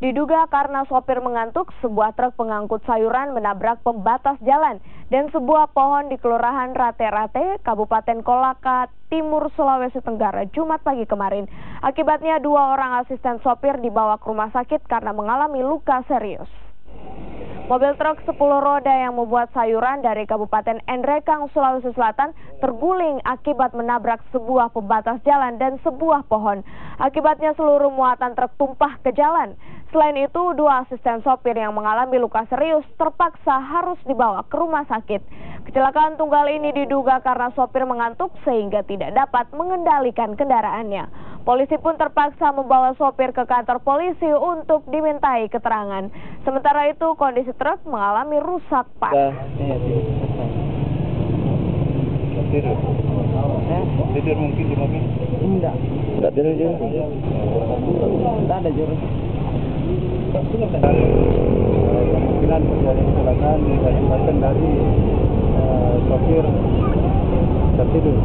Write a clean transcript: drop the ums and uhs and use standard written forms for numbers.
Diduga karena sopir mengantuk, sebuah truk pengangkut sayuran menabrak pembatas jalan dan sebuah pohon di Kelurahan Rate-Rate, Kabupaten Kolaka, Timur Sulawesi Tenggara, Jumat pagi kemarin. Akibatnya 2 orang asisten sopir dibawa ke rumah sakit karena mengalami luka serius. Mobil truk 10 roda yang membuat sayuran dari Kabupaten Enrekang, Sulawesi Selatan terguling akibat menabrak sebuah pembatas jalan dan sebuah pohon. Akibatnya seluruh muatan truk tumpah ke jalan. Selain itu, 2 asisten sopir yang mengalami luka serius terpaksa harus dibawa ke rumah sakit. Kecelakaan tunggal ini diduga karena sopir mengantuk sehingga tidak dapat mengendalikan kendaraannya. Polisi pun terpaksa membawa sopir ke kantor polisi untuk dimintai keterangan. Sementara itu, kondisi truk mengalami rusak parah. Tidur mungkin di mobil? Enggak tidur juga. Enggak ada jurus. Kemungkinan terjadi kecelakaan diakibatkan dari sopir tertidur.